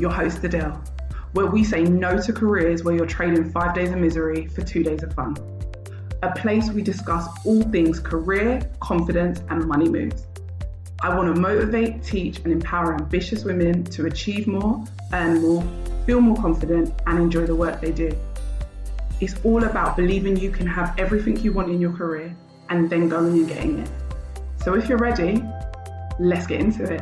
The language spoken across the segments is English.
your host Adele, where we say no to careers where you're trading 5 days of misery for 2 days of fun. A place we discuss all things career, confidence, and money moves. I want to motivate, teach, and empower ambitious women to achieve more, earn more, feel more confident, and enjoy the work they do. It's all about believing you can have everything you want in your career and then going and getting it. So if you're ready, let's get into it.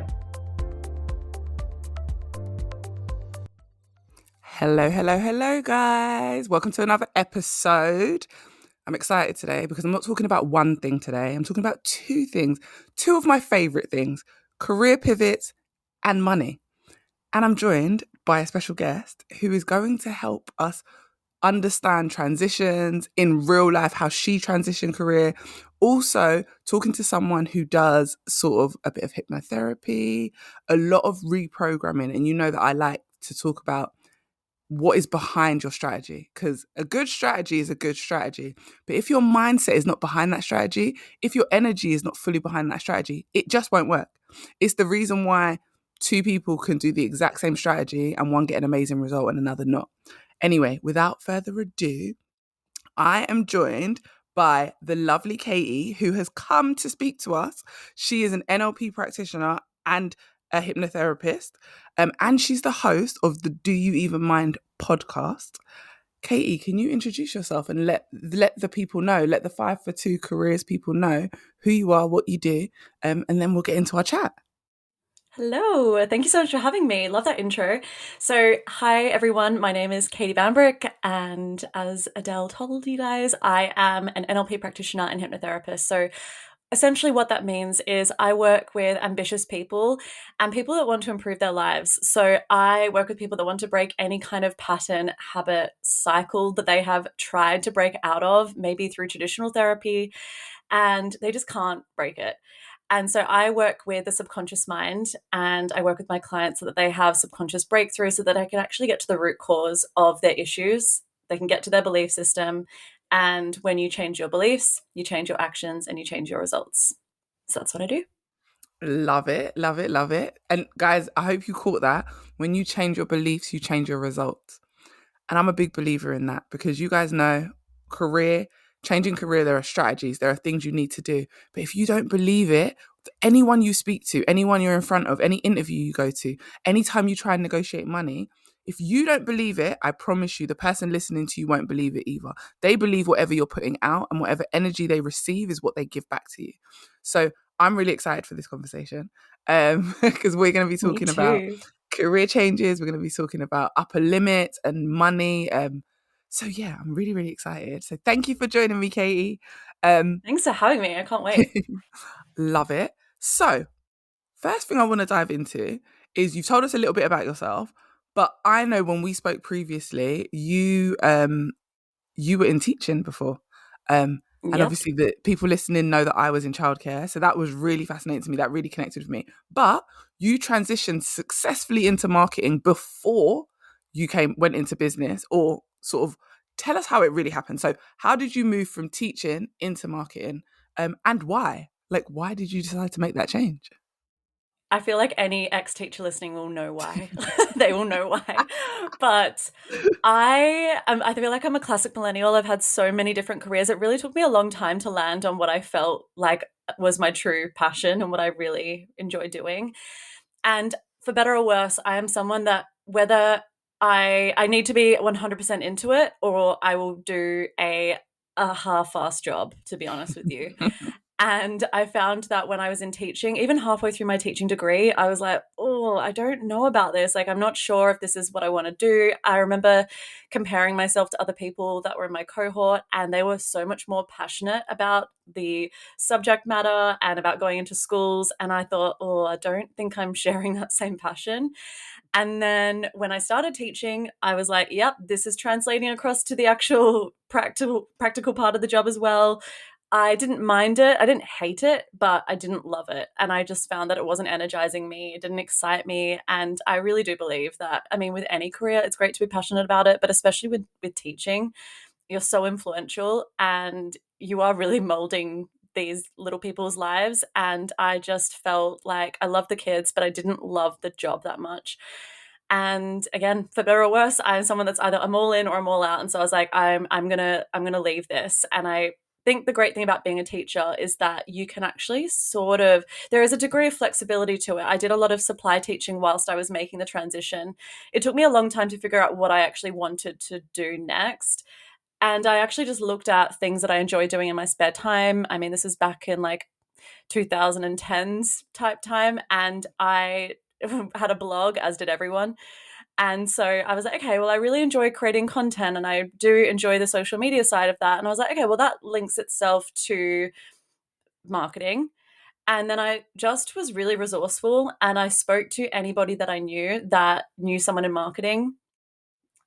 Hello, guys. Welcome to another episode. I'm excited today because I'm not talking about one thing today. I'm talking about two things, two of my favorite things, career pivots and money. And I'm joined by a special guest who is going to help us understand transitions in real life, how she transitioned career. Also talking to someone who does sort of a bit of hypnotherapy, a lot of reprogramming. And you know that I like to talk about what is behind your strategy, because a good strategy is a good strategy. But if your mindset is not behind that strategy, if your energy is not fully behind that strategy, it just won't work. It's the reason why two people can do the exact same strategy and one get an amazing result and another not. Anyway, without further ado, I am joined by the lovely Katie, who has come to speak to us. She is an NLP practitioner and a hypnotherapist, and she's the host of the Do You Even Mind podcast. Katie, can you introduce yourself and let the people know, let the 5 for 2 careers people know who you are, what you do, and then we'll get into our chat. Hello, thank you so much for having me. Love that intro. So, hi everyone, my name is Katie Bambrick, and as Adele told you guys, I am an NLP practitioner and hypnotherapist. So, essentially what that means is I work with ambitious people and people that want to improve their lives. So, I work with people that want to break any kind of pattern, habit, cycle that they have tried to break out of, maybe through traditional therapy, and they just can't break it. And so I work with the subconscious mind, and I work with my clients so that they have subconscious breakthroughs so that I can actually get to the root cause of their issues. They can get to their belief system. And when you change your beliefs, you change your actions and you change your results. So that's what I do. Love it, love it, love it. And guys, I hope you caught that. When you change your beliefs, you change your results. And I'm a big believer in that because you guys know changing career, there are strategies, there are things you need to do. But if you don't believe it, anyone you speak to, anyone you're in front of, any interview you go to, anytime you try and negotiate money, if you don't believe it, I promise you the person listening to you won't believe it either. They believe whatever you're putting out and whatever energy they receive is what they give back to you. So I'm really excited for this conversation because we're going to be talking about career changes. We're going to be talking about upper limits and money. So yeah, I'm really, really excited. So thank you for joining me, Katie. Thanks for having me. I can't wait. Love it. So first thing I want to dive into is you've told us a little bit about yourself, but I know when we spoke previously, you were in teaching before. And obviously the people listening know that I was in childcare. So that was really fascinating to me. That really connected with me. But you transitioned successfully into marketing before you went into business, or sort of tell us how it really happened. So how did you move from teaching into marketing, and why? Like, why did you decide to make that change? I feel like any ex-teacher listening will know why. They will know why. But I feel like I'm a classic millennial. I've had so many different careers. It really took me a long time to land on what I felt like was my true passion and what I really enjoy doing. And for better or worse, I am someone that whether I need to be 100% into it, or I will do a half-assed job, to be honest with you. And I found that when I was in teaching, even halfway through my teaching degree, I was like, oh, I don't know about this. Like, I'm not sure if this is what I want to do. I remember comparing myself to other people that were in my cohort, and they were so much more passionate about the subject matter and about going into schools. And I thought, oh, I don't think I'm sharing that same passion. And then when I started teaching, I was like, yep, this is translating across to the actual practical part of the job as well. I didn't mind it. I didn't hate it, but I didn't love it. And I just found that it wasn't energizing me. It didn't excite me. And I really do believe that, I mean, with any career, it's great to be passionate about it, but especially with teaching, you're so influential and you are really molding these little people's lives. And I just felt like I loved the kids, but I didn't love the job that much. And again, for better or worse, I'm someone that's either I'm all in or I'm all out. And so I was like, I'm gonna leave this. And I think the great thing about being a teacher is that you can actually there is a degree of flexibility to it. I did a lot of supply teaching whilst I was making the transition. It took me a long time to figure out what I actually wanted to do next. And I actually just looked at things that I enjoy doing in my spare time. I mean, this is back in like 2010s type time. And I had a blog, as did everyone. And so I was like, okay, well, I really enjoy creating content and I do enjoy the social media side of that. And I was like, okay, well, that links itself to marketing. And then I just was really resourceful and I spoke to anybody that I knew that knew someone in marketing.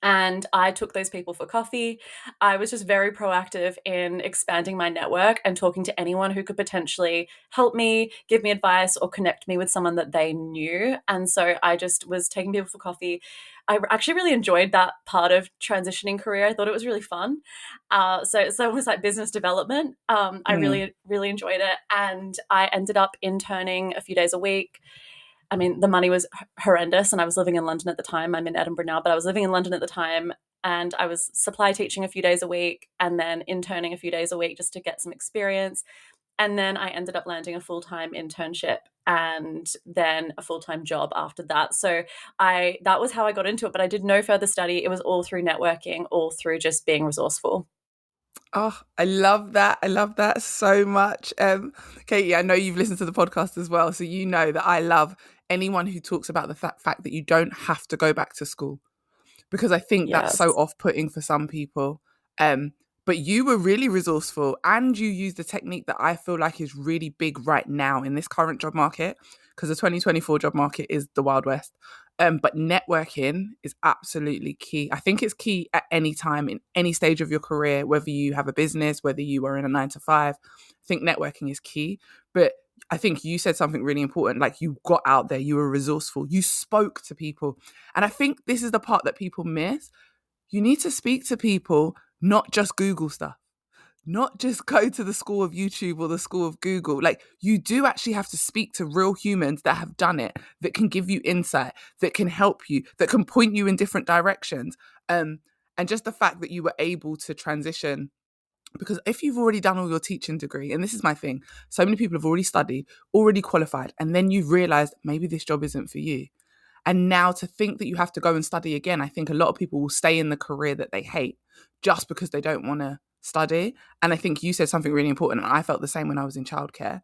And I took those people for coffee. I was just very proactive in expanding my network and talking to anyone who could potentially help me, give me advice, or connect me with someone that they knew. And so I just was taking people for coffee. I actually really enjoyed that part of transitioning career. I thought it was really fun. So it's almost like business development. I really, really enjoyed it. And I ended up interning a few days a week. I mean, the money was horrendous and I was living in London at the time. I'm in Edinburgh now, but I was living in London at the time and I was supply teaching a few days a week and then interning a few days a week just to get some experience. And then I ended up landing a full-time internship and then a full-time job after that. So that was how I got into it, but I did no further study. It was all through networking, all through just being resourceful. Oh, I love that. I love that so much. Katie, I know you've listened to the podcast as well, so you know that I love anyone who talks about the fact that you don't have to go back to school, because I think that's so off-putting for some people. But you were really resourceful and you used a technique that I feel like is really big right now in this current job market, because the 2024 job market is the Wild West. But networking is absolutely key. I think it's key at any time in any stage of your career, whether you have a business, whether you are in a 9 to 5. I think networking is key. But I think you said something really important, like you got out there, you were resourceful, you spoke to people. And I think this is the part that people miss. You need to speak to people, not just Google stuff. Not just go to the school of YouTube or the school of Google. Like, you do actually have to speak to real humans that have done it, that can give you insight, that can help you, that can point you in different directions. And just the fact that you were able to transition, because if you've already done all your teaching degree, and this is my thing, so many people have already studied, already qualified, and then you've realized maybe this job isn't for you. And now to think that you have to go and study again, I think a lot of people will stay in the career that they hate just because they don't want to study. And I think you said something really important, and I felt the same when I was in childcare.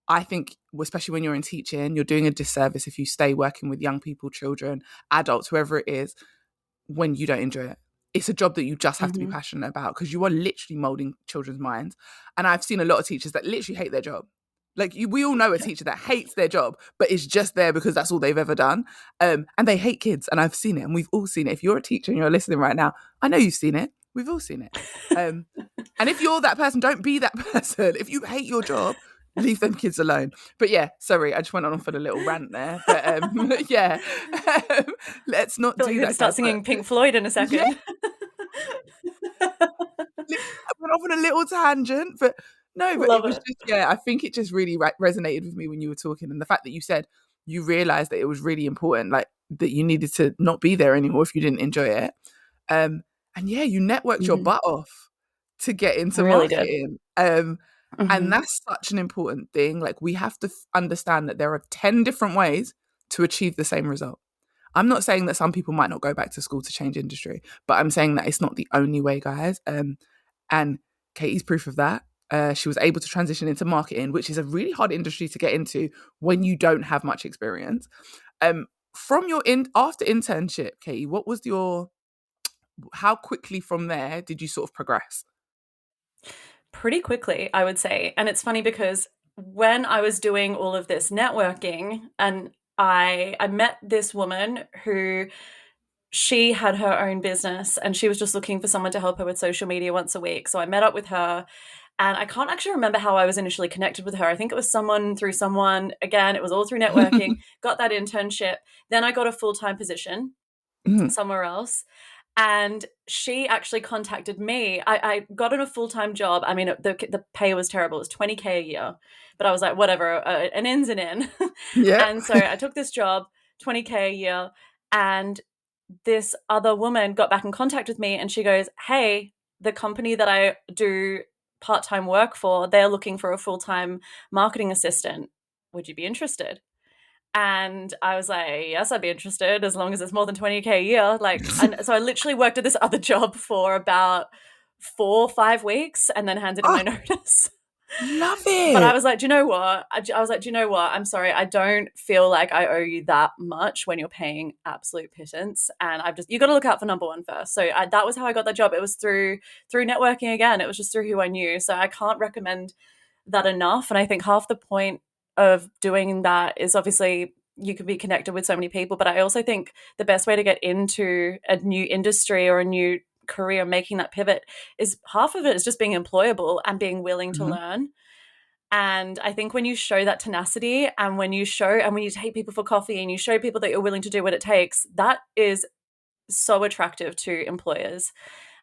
I think, especially when you're in teaching, you're doing a disservice if you stay working with young people, children, adults, whoever it is, when you don't enjoy it. It's a job that you just have to be passionate about, because you are literally molding children's minds. And I've seen a lot of teachers that literally hate their job. Like, we all know a teacher that hates their job, but is just there because that's all they've ever done. And they hate kids. And I've seen it, and we've all seen it. If you're a teacher and you're listening right now, I know you've seen it. We've all seen it. And if you're that person, don't be that person. If you hate your job, leave them kids alone. But yeah, sorry, I just went on for a little rant there. But yeah, let's not do that. Start singing Pink Floyd in a second. Yeah. I went off on a little tangent, but no, but it was just, yeah, I think it just really resonated with me when you were talking. And the fact that you said you realized that it was really important, like that you needed to not be there anymore if you didn't enjoy it. And yeah, you networked your butt off to get into marketing. And that's such an important thing. Like, we have to understand that there are 10 different ways to achieve the same result. I'm not saying that some people might not go back to school to change industry, but I'm saying that it's not the only way, guys. And Katie's proof of that. She was able to transition into marketing, which is a really hard industry to get into when you don't have much experience. From your after internship, Katie, what was how quickly from there did you sort of progress? Pretty quickly, I would say. And it's funny because when I was doing all of this networking, and I met this woman who, she had her own business and she was just looking for someone to help her with social media once a week. So I met up with her, and I can't actually remember how I was initially connected with her. I think it was someone through someone. Again, it was all through networking. Got that internship. Then I got a full-time position somewhere else. And she actually contacted me. I got in a full-time job. I mean, the pay was terrible. It was $20,000 a year. But I was like, whatever, an in's an in. Yeah. And so I took this job, $20,000 a year. And this other woman got back in contact with me and she goes, hey, the company that I do part-time work for, they're looking for a full-time marketing assistant. Would you be interested? And I was like, yes, I'd be interested as long as it's more than 20K a year. And so I literally worked at this other job for about 4 or 5 weeks and then handed in my notice. Love But I it. was like, do you know what? I was like, do you know what? I'm sorry. I don't feel like I owe you that much when you're paying absolute pittance. And you got to look out for number one first. So that was how I got that job. It was through networking again. It was just through who I knew. So I can't recommend that enough. And I think half the point of doing that is obviously you can be connected with so many people. But I also think the best way to get into a new industry or a new career, making that pivot, is half of it is just being employable and being willing to learn. And I think when you show that tenacity and when you take people for coffee and you show people that you're willing to do what it takes, that is so attractive to employers.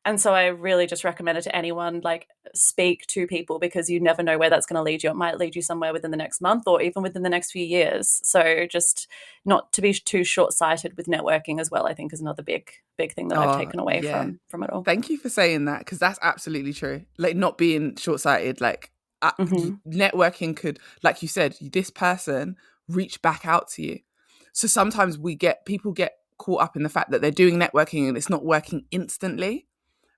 And so I really just recommend it to anyone, like speak to people, because you never know where that's going to lead you. It might lead you somewhere within the next month or even within the next few years. So just not to be too short-sighted with networking as well, I think is another big thing that I've taken away from it all. Thank you for saying that, because that's absolutely true. Like, not being short-sighted, like networking could, like you said, this person reach back out to you. So sometimes people get caught up in the fact that they're doing networking and it's not working instantly.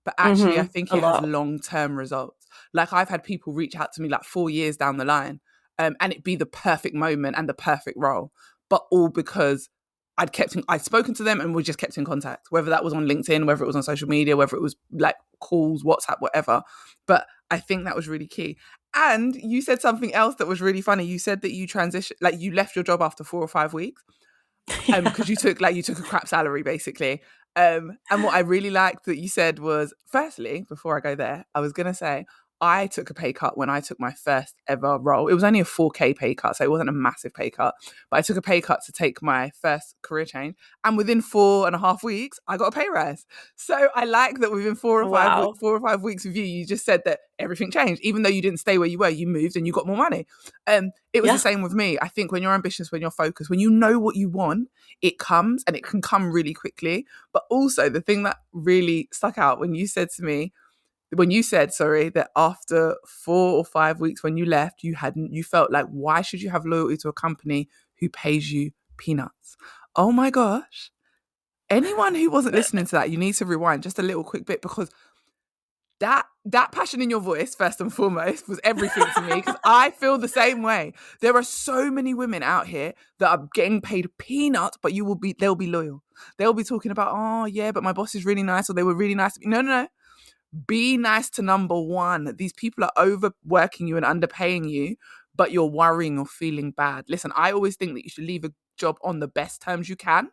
But actually, I think it has long-term results. Like, I've had people reach out to me like 4 years down the line, and it be the perfect moment and the perfect role, but all because I'd spoken to them and we just kept in contact, whether that was on LinkedIn, whether it was on social media, whether it was like calls, WhatsApp, whatever. But I think that was really key. And you said something else that was really funny. You said that you transitioned, like you left your job after 4 or 5 weeks. Because you took a crap salary, basically. And what I really liked that you said was, firstly, before I go there, I was gonna say I took a pay cut when I took my first ever role. It was only a 4K pay cut, so it wasn't a massive pay cut, but I took a pay cut to take my first career change. And within 4.5 weeks, I got a pay rise. So I like that within 4 or 5 weeks of you just said that everything changed. Even though you didn't stay where you were, you moved and you got more money. It was the same with me. I think when you're ambitious, when you're focused, when you know what you want, it comes, and it can come really quickly. But also the thing that really stuck out when you said, that after 4 or 5 weeks when you left, you felt like, why should you have loyalty to a company who pays you peanuts? Oh my gosh. Anyone who wasn't listening to that, you need to rewind just a little quick bit, because that passion in your voice, first and foremost, was everything to me, because I feel the same way. There are so many women out here that are getting paid peanuts, but they'll be loyal. They'll be talking about, oh yeah, but my boss is really nice, or they were really nice to me. No. Be nice to number one. These people are overworking you and underpaying you, but you're worrying or feeling bad. Listen, I always think that you should leave a job on the best terms you can.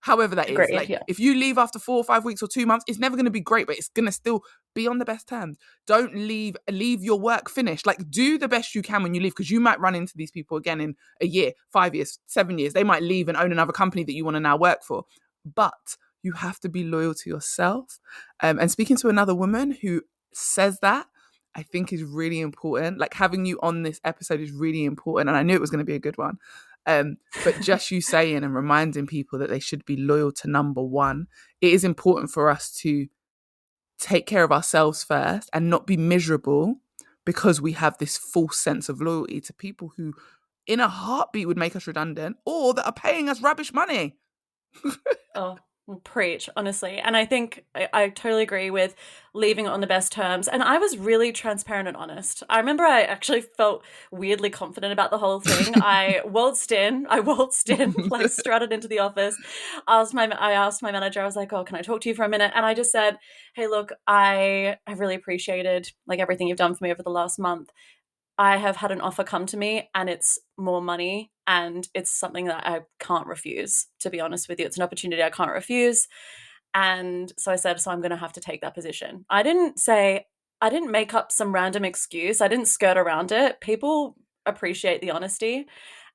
However that is. Like, if you leave after 4 or 5 weeks or 2 months, it's never going to be great, but it's going to still be on the best terms. Don't leave your work finished. Like, do the best you can when you leave, because you might run into these people again in a year, 5 years, 7 years. They might leave and own another company that you want to now work for. But you have to be loyal to yourself. And speaking to another woman who says that, I think is really important. Like, having you on this episode is really important. And I knew it was going to be a good one. But just you saying and reminding people that they should be loyal to number one, it is important for us to take care of ourselves first and not be miserable because we have this false sense of loyalty to people who in a heartbeat would make us redundant, or that are paying us rubbish money. Oh, preach, honestly. And I think I totally agree with leaving it on the best terms. And I was really transparent and honest. I remember I actually felt weirdly confident about the whole thing. I waltzed in, like strutted into the office. I asked my manager, I was like, oh, can I talk to you for a minute? And I just said, hey, look, I have really appreciated like everything you've done for me over the last month. I have had an offer come to me and it's more money and it's something that I can't refuse, to be honest with you. It's an opportunity I can't refuse. And so I said, so I'm going to have to take that position. I didn't make up some random excuse. I didn't skirt around it. People appreciate the honesty.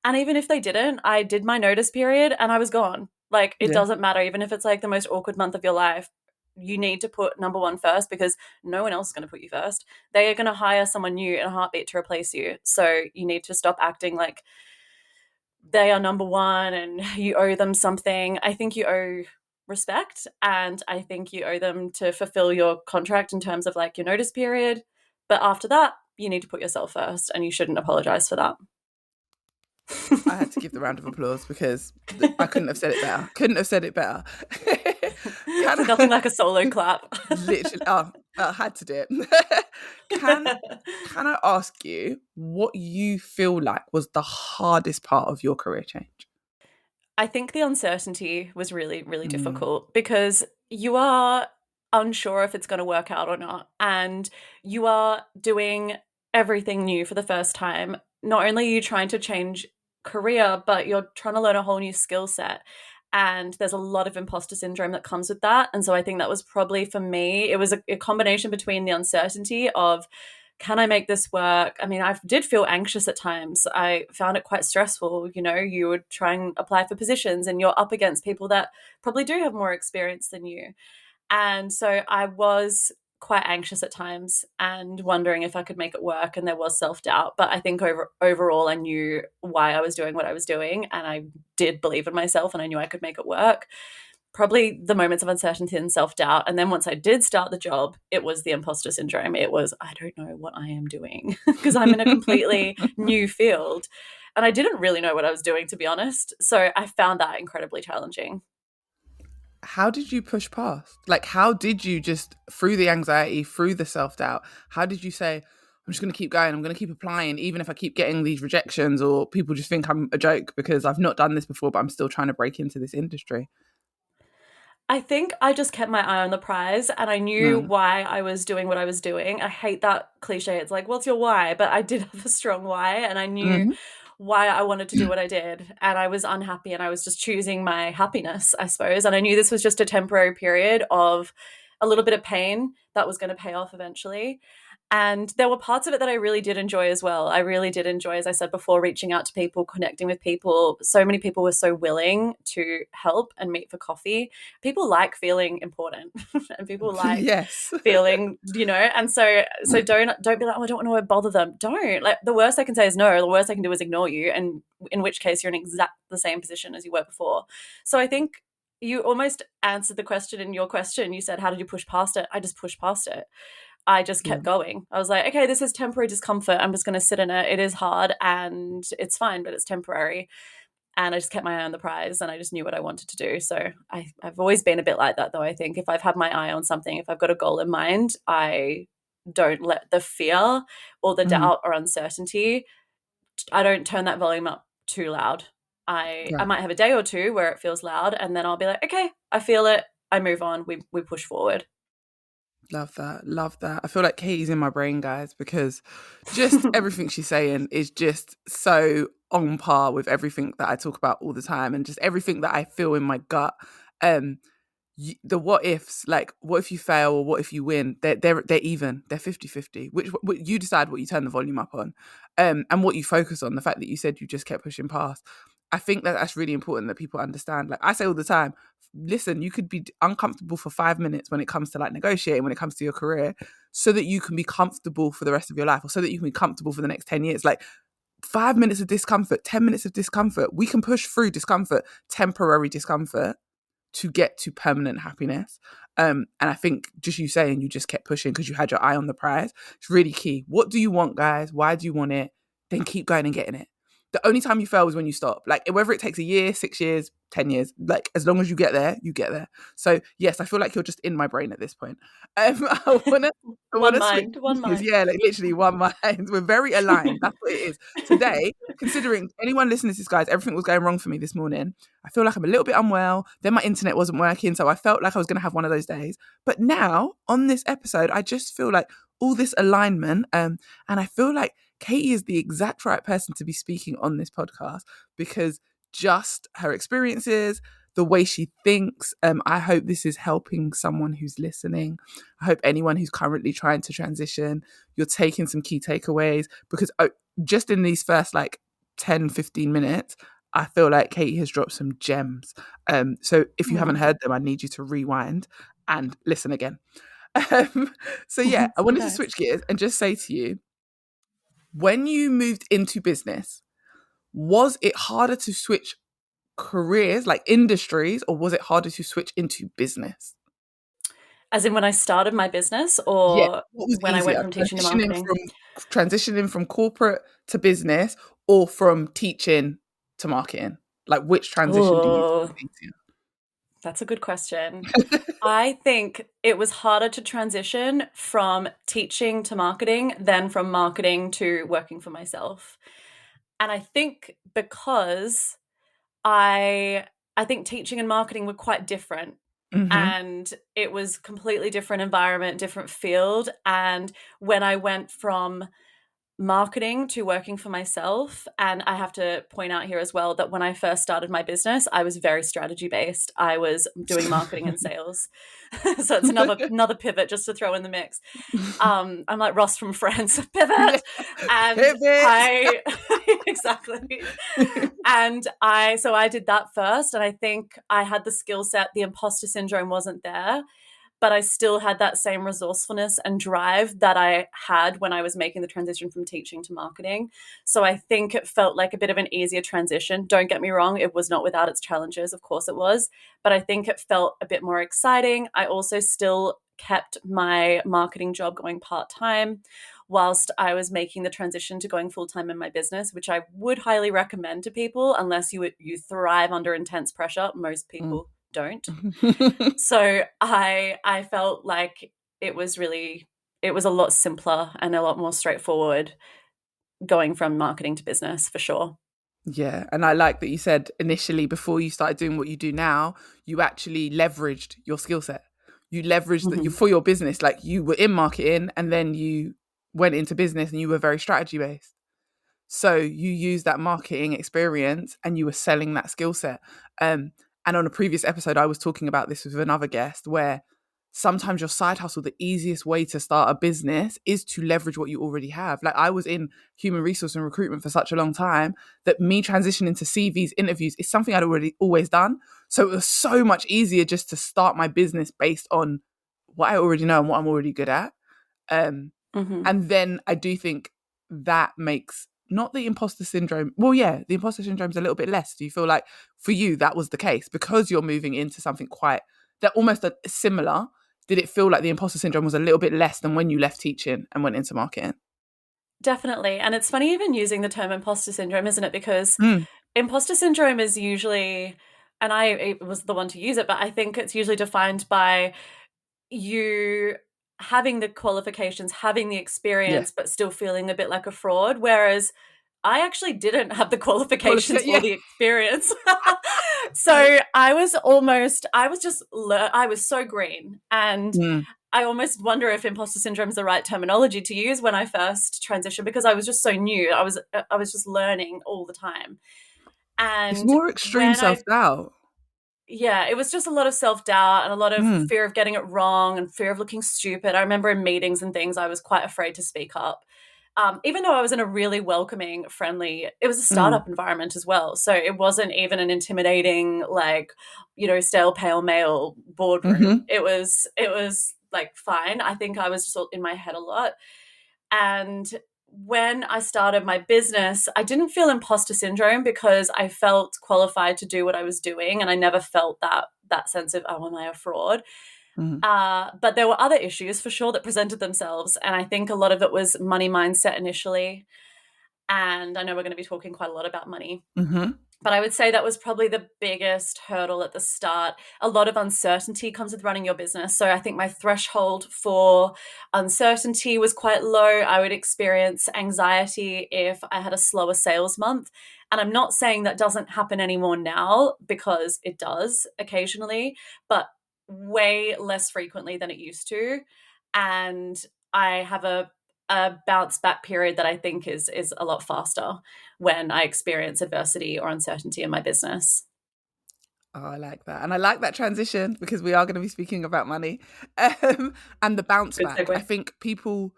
And even if they didn't, I did my notice period and I was gone. Like, it doesn't matter, even if it's like the most awkward month of your life. You need to put number one first, because no one else is going to put you first. They are going to hire someone new in a heartbeat to replace you. So you need to stop acting like they are number one and you owe them something. I think you owe respect, and I think you owe them to fulfill your contract in terms of like your notice period. But after that, you need to put yourself first, and you shouldn't apologize for that. I had to give the round of applause because I couldn't have said it better. Couldn't have said it better. Nothing like a solo clap. Literally, I had to do it. Can I ask you what you feel like was the hardest part of your career change? I think the uncertainty was really, really difficult because you are unsure if it's going to work out or not. And you are doing everything new for the first time. Not only are you trying to change career, but you're trying to learn a whole new skill set. And there's a lot of imposter syndrome that comes with that. And so I think that was probably for me, it was a combination between the uncertainty of, can I make this work? I mean, I did feel anxious at times. I found it quite stressful. You know, you would try and apply for positions and you're up against people that probably do have more experience than you. And so I was quite anxious at times and wondering if I could make it work. And there was self-doubt. But I think overall, I knew why I was doing what I was doing. And I did believe in myself and I knew I could make it work. Probably the moments of uncertainty and self-doubt. And then once I did start the job, it was the imposter syndrome. It was, I don't know what I am doing because I'm in a completely new field. And I didn't really know what I was doing, to be honest. So I found that incredibly challenging. How did you push past? Like, how did you just, through the anxiety, through the self-doubt, how did you say, I'm just going to keep going, I'm going to keep applying, even if I keep getting these rejections or people just think I'm a joke because I've not done this before, but I'm still trying to break into this industry? I think I just kept my eye on the prize and I knew why I was doing what I was doing. I hate that cliche. It's like, what's your why? But I did have a strong why and I knew why I wanted to do what I did. And I was unhappy and I was just choosing my happiness, I suppose. And I knew this was just a temporary period of a little bit of pain that was going to pay off eventually. And there were parts of it that I really did enjoy as well. I really did enjoy, as I said before, reaching out to people, connecting with people. So many people were so willing to help and meet for coffee. People like feeling important and people like feeling, you know, and so don't be like, oh, I don't want to bother them. Don't. Like, the worst I can say is no. The worst I can do is ignore you. And in which case you're in exact the same position as you were before. So I think you almost answered the question in your question. You said, how did you push past it? I just pushed past it. I just kept going. I was like, okay, this is temporary discomfort. I'm just going to sit in it. It is hard and it's fine, but it's temporary. And I just kept my eye on the prize and I just knew what I wanted to do. So I've always been a bit like that, though. I think if I've had my eye on something, if I've got a goal in mind, I don't let the fear or the doubt or uncertainty, I don't turn that volume up too loud. I might have a day or two where it feels loud and then I'll be like, okay, I feel it. I move on. We push forward. Love that. Love that. I feel like Katie's in my brain, guys, because just everything she's saying is just so on par with everything that I talk about all the time and just everything that I feel in my gut. The what ifs, like what if you fail or what if you win, they're even. They're 50-50. Which you decide what you turn the volume up on, and what you focus on. The fact that you said you just kept pushing past. I think that that's really important that people understand. Like I say all the time, listen, you could be uncomfortable for 5 minutes when it comes to like negotiating, when it comes to your career, so that you can be comfortable for the rest of your life or so that you can be comfortable for the next 10 years. Like 5 minutes of discomfort, 10 minutes of discomfort, we can push through discomfort, temporary discomfort to get to permanent happiness. And I think just you saying you just kept pushing because you had your eye on the prize, it's really key. What do you want, guys? Why do you want it? Then keep going and getting it. The only time you fail is when you stop. Like whether it takes a year, 6 years, 10 years, like as long as you get there, you get there. So yes, I feel like you're just in my brain at this point. I wanna one mind. Yeah, like literally one mind. We're very aligned. That's what it is. Today, considering anyone listening to this, guys, everything was going wrong for me this morning. I feel like I'm a little bit unwell. Then my internet wasn't working, so I felt like I was going to have one of those days. But now on this episode, I just feel like all this alignment, and I feel like Katie is the exact right person to be speaking on this podcast because just her experiences, the way she thinks, I hope this is helping someone who's listening. I hope anyone who's currently trying to transition, you're taking some key takeaways because just in these first like 10, 15 minutes, I feel like Katie has dropped some gems. So if you haven't heard them, I need you to rewind and listen again. So yeah, I wanted to switch gears and just say to you, when you moved into business, Was it harder to switch careers, like industries, or was it harder to switch into business? As in when I started my business Yeah. or What was when I went easier, from teaching to marketing? transitioning from corporate to business or from teaching to marketing? Like, which transition do you think Oh, was easier? that's a good question. I think it was harder to transition from teaching to marketing than from marketing to working for myself. And I think because I think teaching and marketing were quite different, Mhm. and it was completely different environment, different field. And when I went from marketing to working for myself, and I have to point out here as well that when I first started my business, I was very strategy based. I was doing marketing and sales. So it's another pivot just to throw in the mix. I'm like Ross from Friends, Yeah. pivot. And Pivot. I exactly. And I did that first, and I think I had the skill set. The imposter syndrome wasn't there, but I still had that same resourcefulness and drive that I had when I was making the transition from teaching to marketing. So I think it felt like a bit of an easier transition. Don't get me wrong, it was not without its challenges, of course it was, but I think it felt a bit more exciting. I also still kept my marketing job going part-time whilst I was making the transition to going full-time in my business, which I would highly recommend to people unless you thrive under intense pressure. Most Mm. people don't. So I felt like it was a lot simpler and a lot more straightforward going from marketing to business for sure. Yeah, and I like that you said initially, before you started doing what you do now, you actually leveraged your skill set. You leveraged that you Mhm. for your business. Like, you were in marketing and then you went into business and you were very strategy based. So you used that marketing experience and you were selling that skill set. And on a previous episode, I was talking about this with another guest, where sometimes your side hustle, the easiest way to start a business is to leverage what you already have. Like, I was in human resource and recruitment for such a long time that me transitioning to CVs, interviews, is something I'd already always done. So it was so much easier just to start my business based on what I already know and what I'm already good at. Um, Mhm. and then I do think that makes not the imposter syndrome. Well, yeah, the imposter syndrome is a little bit less. Do you feel like for you that was the case because you're moving into something quite that almost similar? Did it feel like the imposter syndrome was a little bit less than when you left teaching and went into marketing? Definitely. And it's funny even using the term imposter syndrome, isn't it? Because Mm, imposter syndrome is usually, and I was the one to use it, but I think it's usually defined by you having the qualifications, having the yeah. experience, but still feeling a bit like a fraud. Whereas I actually didn't have the qualifications or Yeah. the experience. So I was so green. And Mm. I almost wonder if imposter syndrome is the right terminology to use when I first transitioned, because I was just so new. I was just learning all the time. It's And more extreme when I self-doubt. yeah, it was just a lot of self-doubt and a lot of Mm, fear of getting it wrong and fear of looking stupid. I remember in meetings and things, I was quite afraid to speak up. Even though I was in a really welcoming, friendly, it was a mm, startup environment as well. So it wasn't even an intimidating, like, stale pale male boardroom. mhm, It was like fine. I think I was just in my head a lot. And when I started my business, I didn't feel imposter syndrome because I felt qualified to do what I was doing, and I never felt that sense of, oh, am I a fraud? mhm, But there were other issues for sure that presented themselves, and I think a lot of it was money mindset initially. And I know we're going to be talking quite a lot about money, mhm. but I would say that was probably the biggest hurdle at the start. A lot of uncertainty comes with running your business. So I think my threshold for uncertainty was quite low. I would experience anxiety if I had a slower sales month. And I'm not saying that doesn't happen anymore now, because it does occasionally, but way less frequently than it used to. And I have a bounce back period that I think is a lot faster when I experience adversity or uncertainty in my business. Oh, I like that. And I like that transition because we are going to be speaking about money. And the bounce Good back. I segue. think people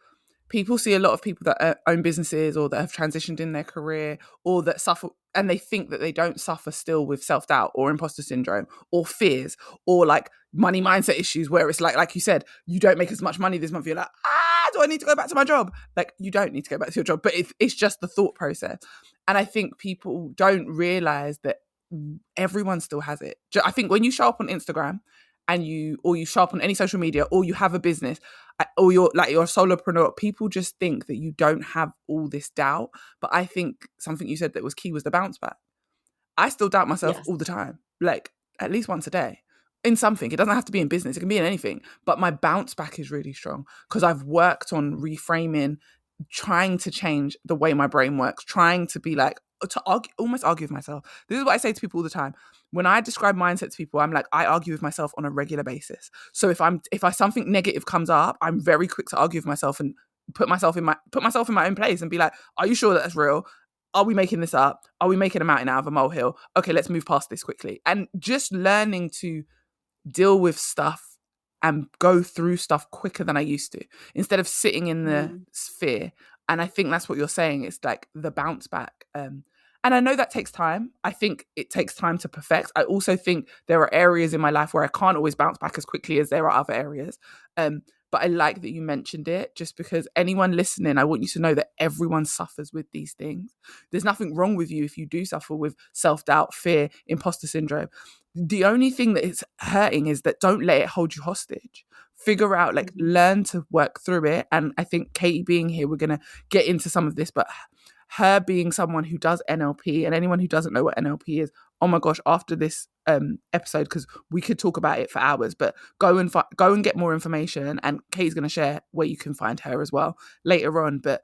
see a lot of people that own businesses or that have transitioned in their career or that suffer, and they think that they don't suffer still with self-doubt or imposter syndrome or fears or like money mindset issues, where it's like you said, you don't make as much money this month, you're like, do I need to go back to my job? Like, you don't need to go back to your job, but it's just the thought process. And I think people don't realize that everyone still has it. I think when you show up on Instagram and you show up on any social media, or you have a business, or you're a solopreneur, people just think that you don't have all this doubt. But I think something you said that was key was the bounce back. I still doubt myself all the time, like at least once a day in something. It doesn't have to be in business. It can be in anything. But my bounce back is really strong because I've worked on reframing, trying to change the way my brain works, trying to be like, almost argue with myself. This is what I say to people all the time. When I describe mindset to people, I'm like, I argue with myself on a regular basis. So if something negative comes up, I'm very quick to argue with myself and put myself in my own place and be like, are you sure that's real? Are we making this up? Are we making a mountain out of a molehill? Okay, let's move past this quickly. And just learning to deal with stuff and go through stuff quicker than I used to, instead of sitting in the fear. And I think that's what you're saying. It's like the bounce back. And I know that takes time. I think it takes time to perfect. I also think there are areas in my life where I can't always bounce back as quickly as there are other areas. But I like that you mentioned it, just because anyone listening, I want you to know that everyone suffers with these things. There's nothing wrong with you if you do suffer with self-doubt, fear, imposter syndrome. The only thing that is hurting is that don't let it hold you hostage. Figure out, like, learn to work through it. And I think Katie being here, we're going to get into some of this, but her being someone who does NLP, and anyone who doesn't know what NLP is, oh my gosh, after this episode, because we could talk about it for hours, but go and get more information, and Katie's going to share where you can find her as well later on. But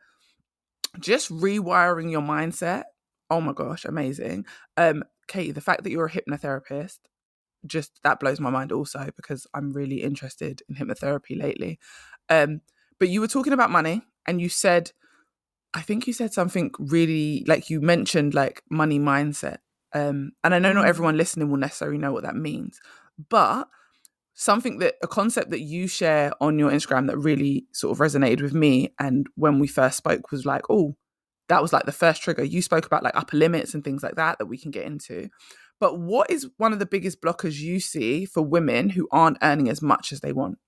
just rewiring your mindset, oh my gosh, amazing. Katie, the fact that you're a hypnotherapist, just that blows my mind also, because I'm really interested in hypnotherapy lately. But you were talking about money, and I think you said something really, like, you mentioned like money mindset. And I know not everyone listening will necessarily know what that means, but a concept that you share on your Instagram that really sort of resonated with me, and when we first spoke, was like, oh, that was like the first trigger. You spoke about like upper limits and things like that we can get into. But what is one of the biggest blockers you see for women who aren't earning as much as they want?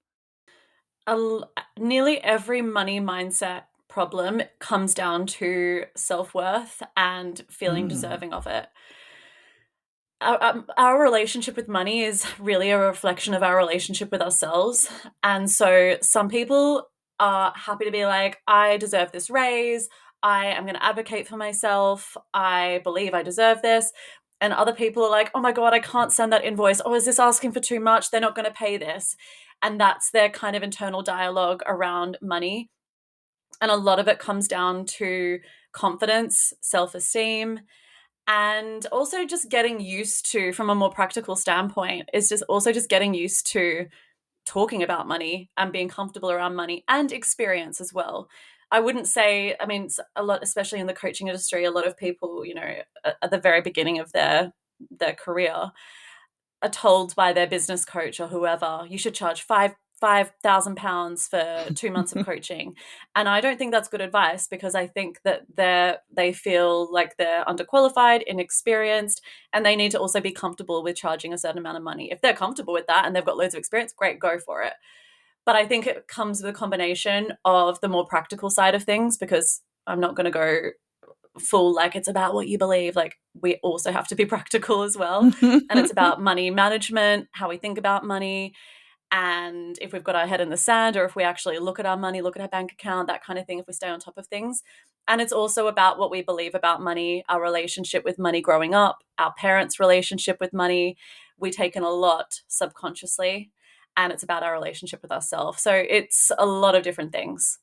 Nearly every money mindset problem comes down to self-worth and feeling deserving of it. Our relationship with money is really a reflection of our relationship with ourselves. And so some people are happy to be like, I deserve this raise. I am going to advocate for myself. I believe I deserve this. And other people are like, oh my God, I can't send that invoice. Oh, is this asking for too much? They're not going to pay this. And that's their kind of internal dialogue around money. And a lot of it comes down to confidence, self-esteem, and also just getting used to, from a more practical standpoint, is just also just getting used to talking about money and being comfortable around money and experience as well. I wouldn't say, I mean, a lot, especially in the coaching industry, a lot of people, you know, at the very beginning of their career are told by their business coach or whoever, you should charge £5,000 for 2 months of coaching. And I don't think that's good advice, because I think that they feel like they're underqualified, inexperienced, and they need to also be comfortable with charging a certain amount of money. If they're comfortable with that and they've got loads of experience, great, go for it. But I think it comes with a combination of the more practical side of things, because I'm not going to go full like it's about what you believe. Like, we also have to be practical as well. And it's about money management, how we think about money, and if we've got our head in the sand, or if we actually look at our money, look at our bank account, that kind of thing, if we stay on top of things. And it's also about what we believe about money, our relationship with money growing up, our parents' relationship with money. We take in a lot subconsciously, and it's about our relationship with ourselves. So it's a lot of different things.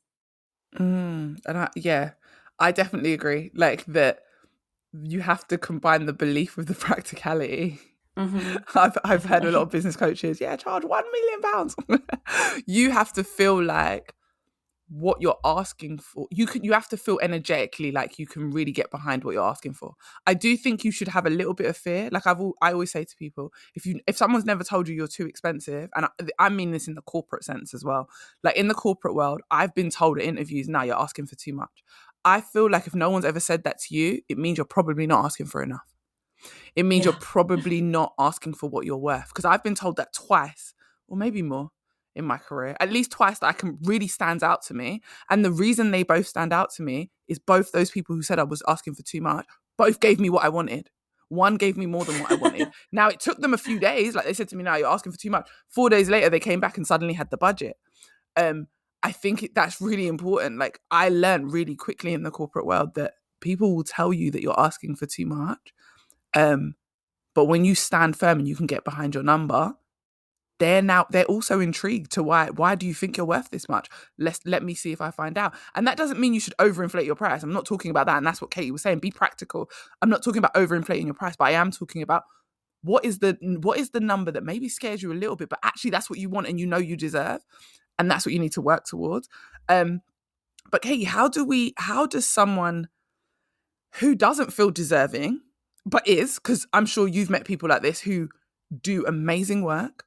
I definitely agree. Like, that you have to combine the belief with the practicality. I've heard a lot of business coaches, charge £1 million. You have to feel like what you're asking for, you have to feel energetically like you can really get behind what you're asking for. I do think you should have a little bit of fear. Like, I always say to people, if someone's never told you you're too expensive, and I mean this in the corporate sense as well, like in the corporate world, I've been told at interviews, now you're asking for too much. I feel like if no one's ever said that to you, it means you're probably not asking for enough. It means you're probably not asking for what you're worth. Because I've been told that twice, or maybe more. in my career, at least twice that I can really stands out to me. And the reason they both stand out to me is both those people who said I was asking for too much, both gave me what I wanted. One gave me more than what I wanted. Now, it took them a few days. Like they said to me, now you're asking for too much. 4 days later, they came back and suddenly had the budget. I think that's really important. Like, I learned really quickly in the corporate world that people will tell you that you're asking for too much. But when you stand firm and you can get behind your number, they're also intrigued to why do you think you're worth this much? Let me see if I find out. And that doesn't mean you should overinflate your price. I'm not talking about that. And that's what Katie was saying. Be practical. I'm not talking about overinflating your price, but I am talking about what is the number that maybe scares you a little bit, but actually that's what you want and you know you deserve. And that's what you need to work towards. But Katie, how does someone who doesn't feel deserving, but is, because I'm sure you've met people like this who do amazing work,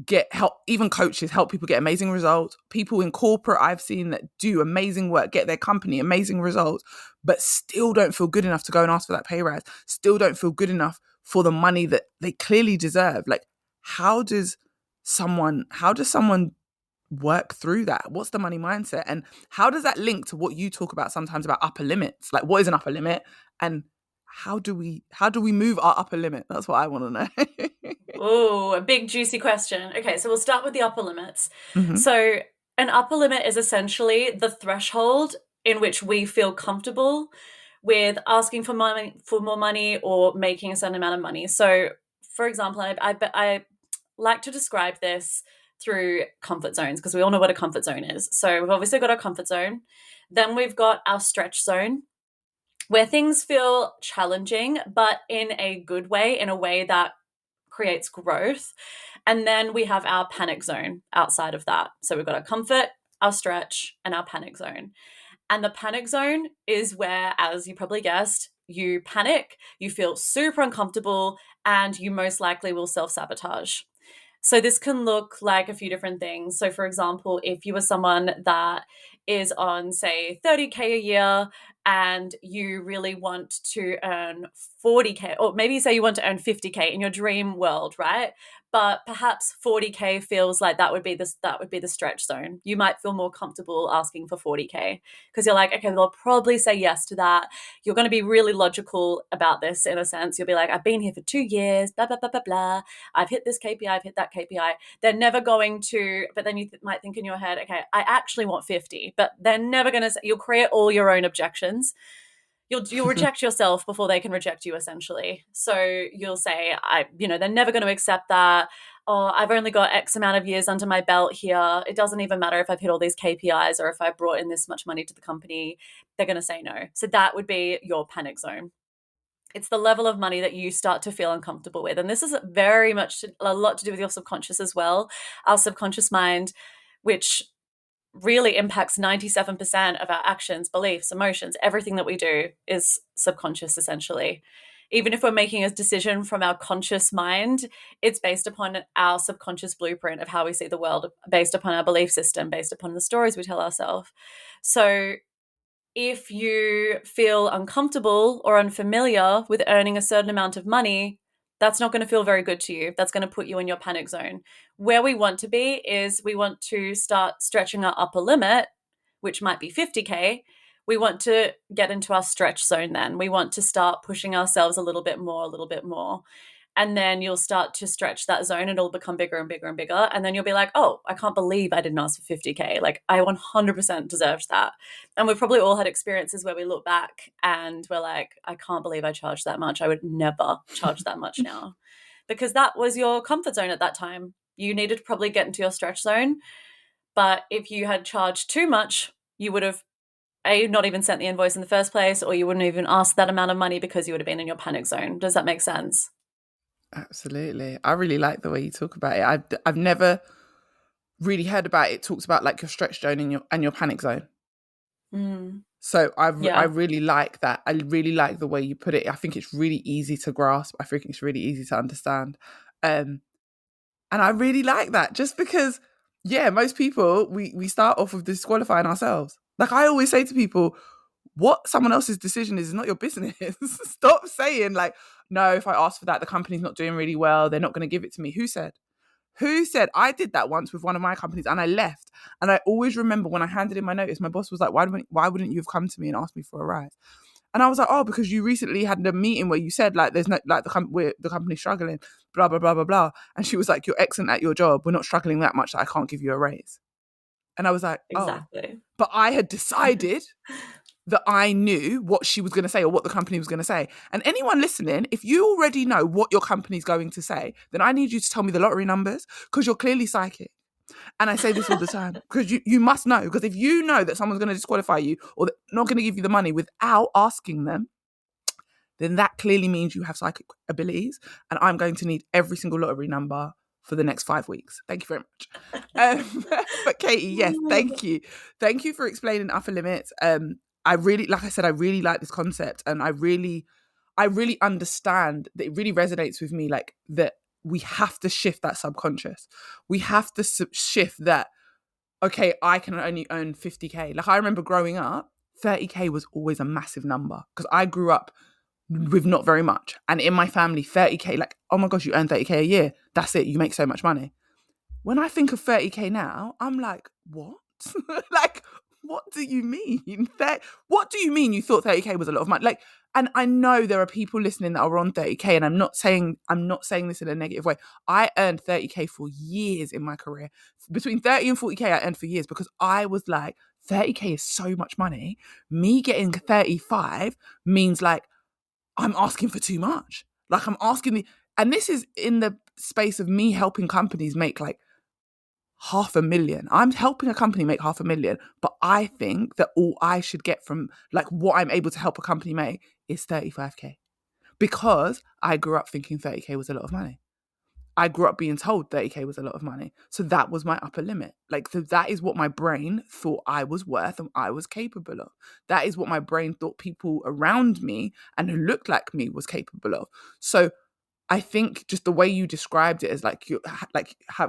get help, even coaches help people get amazing results. People in corporate I've seen that do amazing work, get their company amazing results, but still don't feel good enough to go and ask for that pay rise, still don't feel good enough for the money that they clearly deserve. Like, how does someone work through that? What's the money mindset? And how does that link to what you talk about sometimes about upper limits? Like, what is an upper limit? And how do we move our upper limit? That's what I want to know. Oh, a big juicy question. Okay, so we'll start with the upper limits. Mm-hmm. So an upper limit is essentially the threshold in which we feel comfortable with asking for more money or making a certain amount of money. So, for example, I like to describe this through comfort zones, because we all know what a comfort zone is. So we've obviously got our comfort zone. Then we've got our stretch zone, where things feel challenging, but in a good way, in a way that creates growth. And then we have our panic zone outside of that. So we've got our comfort, our stretch, and our panic zone. And the panic zone is where, as you probably guessed, you panic, you feel super uncomfortable, and you most likely will self-sabotage. So this can look like a few different things. So for example, if you are someone that is on, say, 30K a year and you really want to earn 40K, or maybe say you want to earn 50K in your dream world, right? But perhaps 40K feels like that would be the stretch zone. You might feel more comfortable asking for 40K because you're like, okay, they'll probably say yes to that. You're going to be really logical about this in a sense. You'll be like, I've been here for 2 years, blah, blah, blah, blah, blah. I've hit this KPI, I've hit that KPI. They're never going to, but then you might think in your head, okay, I actually want 50, but they're never going to say, you'll create all your own objections. You'll reject yourself before they can reject you, essentially. So you'll say, they're never going to accept that. Oh, I've only got X amount of years under my belt here. It doesn't even matter if I've hit all these KPIs or if I brought in this much money to the company. They're going to say no. So that would be your panic zone. It's the level of money that you start to feel uncomfortable with. And this is very much a lot to do with your subconscious as well. Our subconscious mind, which really impacts 97% of our actions, beliefs, emotions, everything that we do is subconscious, essentially. Even if we're making a decision from our conscious mind, it's based upon our subconscious blueprint of how we see the world, based upon our belief system, based upon the stories we tell ourselves. So if you feel uncomfortable or unfamiliar with earning a certain amount of money, that's not going to feel very good to you. That's going to put you in your panic zone. Where we want to be is we want to start stretching our upper limit, which might be 50K. We want to get into our stretch zone then. We want to start pushing ourselves a little bit more. And then you'll start to stretch that zone and it'll become bigger and bigger and bigger. And then you'll be like, oh, I can't believe I didn't ask for 50K. Like, I 100% deserved that. And we've probably all had experiences where we look back and we're like, I can't believe I charged that much. I would never charge that much now. Because that was your comfort zone at that time. You needed to probably get into your stretch zone. But if you had charged too much, you would have not even sent the invoice in the first place, or you wouldn't even ask that amount of money because you would have been in your panic zone. Does that make sense? Absolutely. I really like the way you talk about it. I've never really heard about it talked about like your stretch zone and your panic zone. So I really like that. I really like the way you put it. I think it's really easy to grasp. I think it's really easy to understand. And I really like that, just because, most people, we start off with disqualifying ourselves. Like, I always say to people, what someone else's decision is not your business. Stop saying like, no, if I ask for that, the company's not doing really well, they're not going to give it to me. Who said? Who said? I did that once with one of my companies and I left. And I always remember when I handed in my notice, my boss was like, why wouldn't you have come to me and asked me for a rise? And I was like, oh, because you recently had a meeting where you said like, there's no, like the company's struggling, blah, blah, blah, blah, blah. And she was like, you're excellent at your job. We're not struggling that much that I can't give you a raise. And I was like, Exactly. oh, but I had decided that I knew what she was going to say or what the company was going to say. And anyone listening, if you already know what your company's going to say, then I need you to tell me the lottery numbers because you're clearly psychic. And I say this all the time because you must know, because if you know that someone's going to disqualify you or not going to give you the money without asking them, then that clearly means you have psychic abilities. And I'm going to need every single lottery number for the next 5 weeks. Thank you very much. But Katie, yes, thank you. Thank you for explaining upper limits. I really, like I said, I really like this concept, and I really understand that it really resonates with me, like that we have to shift that subconscious. We have to shift that, okay, I can only earn 50K. Like I remember growing up, 30K was always a massive number because I grew up with not very much. And in my family, 30K, like, oh my gosh, you earn 30K a year. That's it. You make so much money. When I think of 30K now, I'm like, what? Like, what do you mean? What do you mean you thought 30K was a lot of money? Like, and I know there are people listening that are on 30K, and I'm not saying this in a negative way. I earned 30K for years in my career. Between 30 and 40K I earned for years because I was like, 30K is so much money. Me getting 35 means like I'm asking for too much. Like I'm asking and this is in the space of me helping companies make like 500,000. I'm helping a company make 500,000, but I think that all I should get from like what I'm able to help a company make is 35K because I grew up thinking 30K was a lot of money. I grew up being told 30K was a lot of money. So that was my upper limit. Like, so that is what my brain thought I was worth and I was capable of. That is what my brain thought people around me and who looked like me was capable of. So I think just the way you described it is like you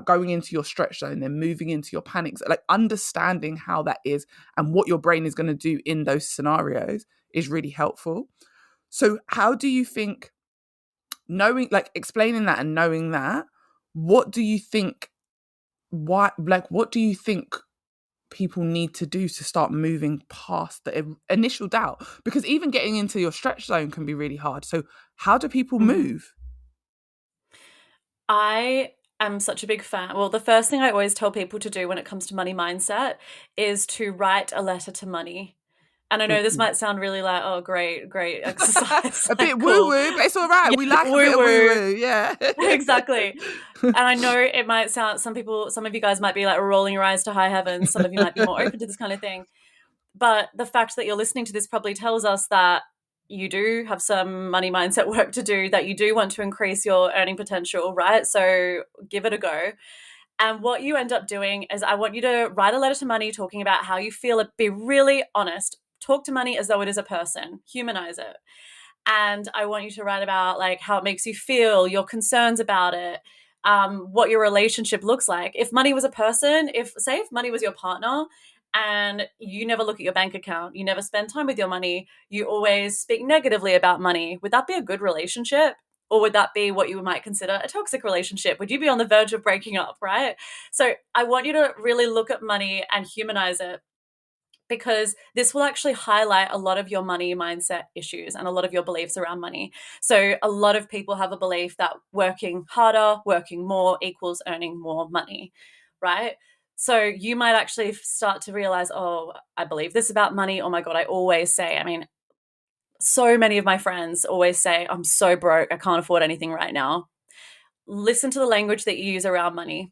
going into your stretch zone, then moving into your panics, like understanding how that is and what your brain is going to do in those scenarios is really helpful. So how do you think, knowing, like explaining that and knowing that, what do you think people need to do to start moving past the initial doubt? Because even getting into your stretch zone can be really hard. So how do people move? I am such a big fan. Well, the first thing I always tell people to do when it comes to money mindset is to write a letter to money. And I know this might sound really like, oh, great exercise. A bit woo-woo, but it's all right. Yeah, we like a bit of woo-woo, yeah. Exactly. And I know it might sound, some of you guys might be like rolling your eyes to high heavens. Some of you might be more open to this kind of thing. But the fact that you're listening to this probably tells us that you do have some money mindset work to do, that you do want to increase your earning potential, right? So give it a go. And what you end up doing is I want you to write a letter to money talking about how you feel it. Be really honest. Talk to money as though it is a person. Humanize it. And I want you to write about like how it makes you feel, your concerns about it, what your relationship looks like. If money was a person, if money was your partner, and you never look at your bank account, you never spend time with your money, you always speak negatively about money, would that be a good relationship? Or would that be what you might consider a toxic relationship? Would you be on the verge of breaking up, right? So I want you to really look at money and humanize it, because this will actually highlight a lot of your money mindset issues and a lot of your beliefs around money. So a lot of people have a belief that working harder, working more equals earning more money, right? So you might actually start to realize, oh, I believe this about money. Oh my God, I always say, I mean, so many of my friends always say, I'm so broke, I can't afford anything right now. Listen to the language that you use around money,